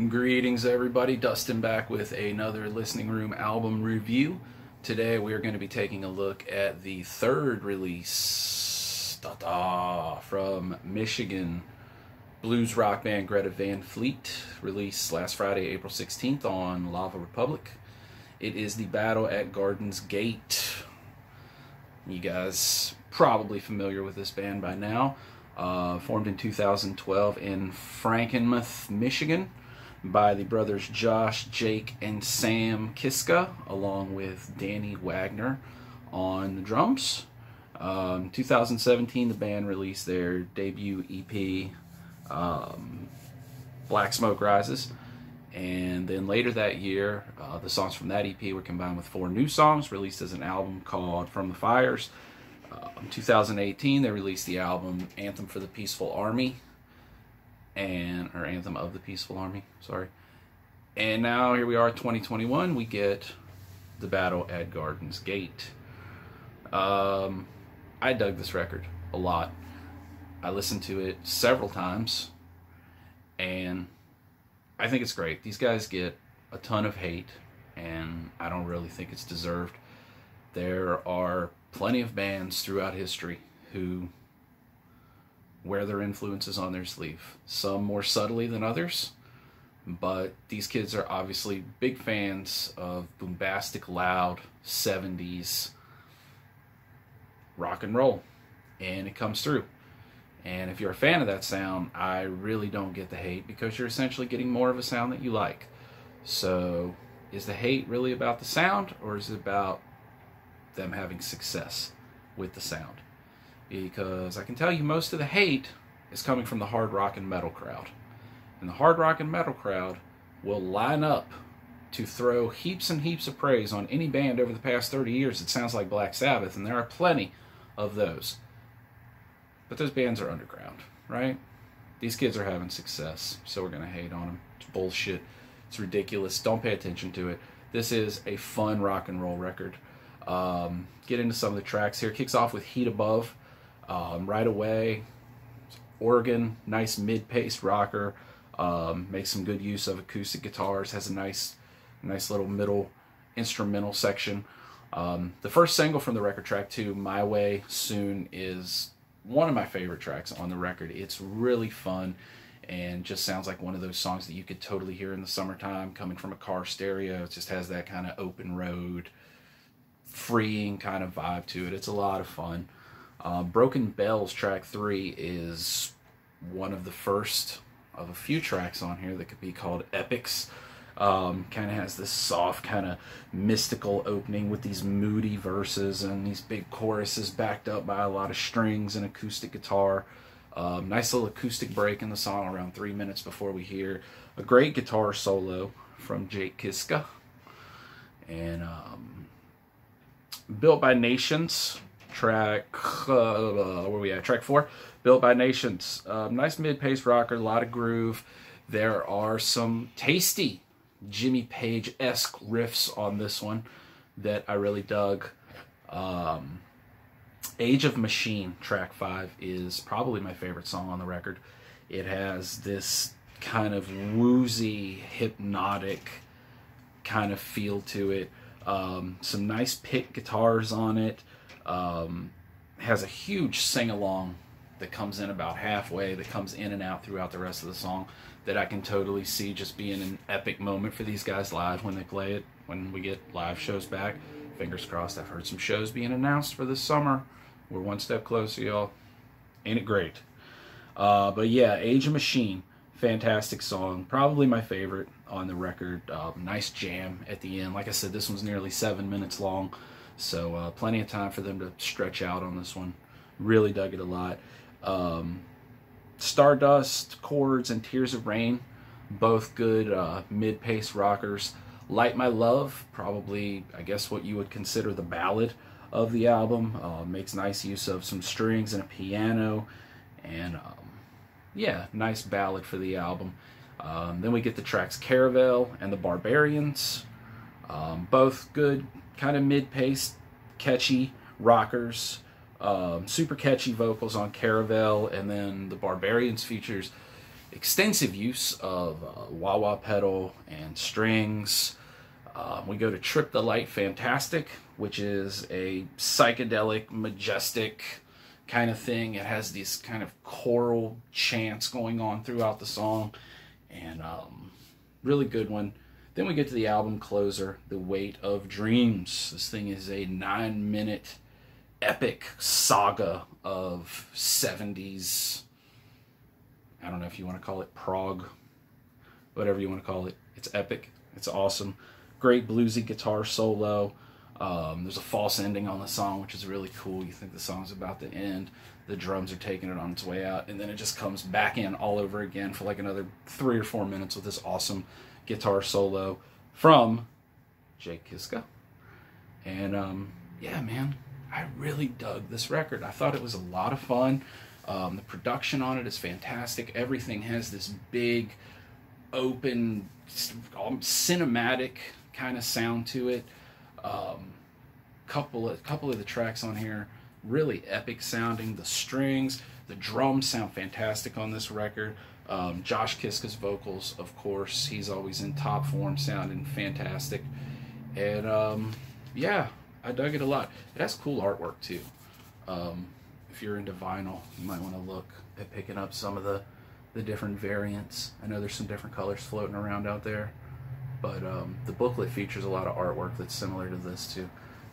Greetings everybody, Dustin back with another Listening Room album review. Today we are going to be taking a look at the third release from Michigan blues rock band Greta Van Fleet, released last Friday, April 16th on Lava Republic. It is the Battle at Garden's Gate. You guys probably familiar with this band by now. Formed in 2012 in Frankenmuth, Michigan, by the brothers Josh, Jake, and Sam Kiska, along with Danny Wagner on the drums. 2017, the band released their debut EP, Black Smoke Rises, and then later that year, the songs from that EP were combined with 4 new songs, released as an album called From the Fires. 2018, they released the album Anthem for the Peaceful Army, or Anthem of the Peaceful Army, sorry. And now here we are, 2021, we get the Battle at Garden's Gate. I dug this record a lot. I listened to it several times, and I think it's great. These guys get a ton of hate, and I don't really think it's deserved. There are plenty of bands throughout history who wear their influences on their sleeve, some more subtly than others, but these kids are obviously big fans of bombastic, loud 70s rock and roll, and it comes through. And if you're a fan of that sound, I really don't get the hate, because you're essentially getting more of a sound that you like. So is the hate really about the sound, or is it about them having success with the sound? Because I can tell you most of the hate is coming from the hard rock and metal crowd. And the hard rock and metal crowd will line up to throw heaps and heaps of praise on any band over the past 30 years that sounds like Black Sabbath, and there are plenty of those. But those bands are underground, right? These kids are having success, so we're going to hate on them. It's bullshit. It's ridiculous. Don't pay attention to it. This is a fun rock and roll record. Get into some of the tracks here. Kicks off with Heat Above. Right away, organ, nice mid-paced rocker, makes some good use of acoustic guitars, has a nice little middle instrumental section. The first single from the record, track 2, My Way Soon, is one of my favorite tracks on the record. It's really fun and just sounds like one of those songs that you could totally hear in the summertime coming from a car stereo. It just has that kind of open road, freeing kind of vibe to it. It's a lot of fun. Broken Bells, track 3, is one of the first of a few tracks on here that could be called epics. Kind of has this soft, kind of mystical opening with these moody verses and these big choruses backed up by a lot of strings and acoustic guitar. Nice little acoustic break in the song around 3 minutes before we hear a great guitar solo from Jake Kiska. And Built by Nations, track, where we at? Track 4, Built by Nations. Nice mid-paced rocker, a lot of groove. There are some tasty Jimmy Page-esque riffs on this one that I really dug. Age of Machine, track 5, is probably my favorite song on the record. It has this kind of woozy, hypnotic kind of feel to it. Some nice pick guitars on it. Has a huge sing-along that comes in about halfway, that comes in and out throughout the rest of the song, that I can totally see just being an epic moment for these guys live when they play it, when we get live shows back. Fingers crossed. I've heard some shows being announced for this summer. We're one step closer, y'all. Ain't it great? But yeah, Age of Machine, fantastic song. Probably my favorite on the record. Nice jam at the end. Like I said, this one's nearly 7 minutes long, so plenty of time for them to stretch out on this one. Really dug it a lot. Stardust, Chords, and Tears of Rain, both good mid-paced rockers. Light My Love, probably, I guess, what you would consider the ballad of the album. Makes nice use of some strings and a piano, and yeah, nice ballad for the album. Then we get the tracks Caravel and The Barbarians. Both good, kind of mid-paced, catchy rockers. Super catchy vocals on Caravel, and then The Barbarians features extensive use of wah-wah pedal and strings. We go to Trip the Light Fantastic, which is a psychedelic, majestic kind of thing. It has these kind of choral chants going on throughout the song, and really good one. Then we get to the album closer, The Weight of Dreams. This thing is a 9-minute epic saga of 70s, I don't know if you want to call it prog, whatever you want to call it. It's epic. It's awesome. Great bluesy guitar solo. There's a false ending on the song, which is really cool. You think the song's about to end. The drums are taking it on its way out, and then it just comes back in all over again for like another 3 or 4 minutes with this awesome guitar solo from Jake Kiska. And yeah, man, I really dug this record. I thought it was a lot of fun. The production on it is fantastic. Everything has this big, open, cinematic kind of sound to it. Couple of the tracks on here really epic sounding. The strings, the drums sound fantastic on this record. Josh Kiska's vocals, of course, he's always in top form, sounding fantastic. And yeah, I dug it a lot. It has cool artwork too. If you're into vinyl, you might want to look at picking up some of the different variants. I know there's some different colors floating around out there, but the booklet features a lot of artwork that's similar to this too.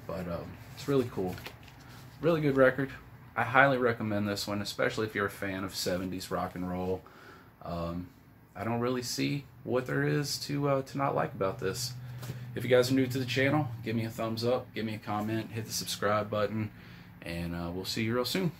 But it's really cool. Really good record. I highly recommend this one, especially if you're a fan of 70s rock and roll. I don't really see what there is to not like about this. If you guys are new to the channel, give me a thumbs up, give me a comment, hit the subscribe button, and we'll see you real soon.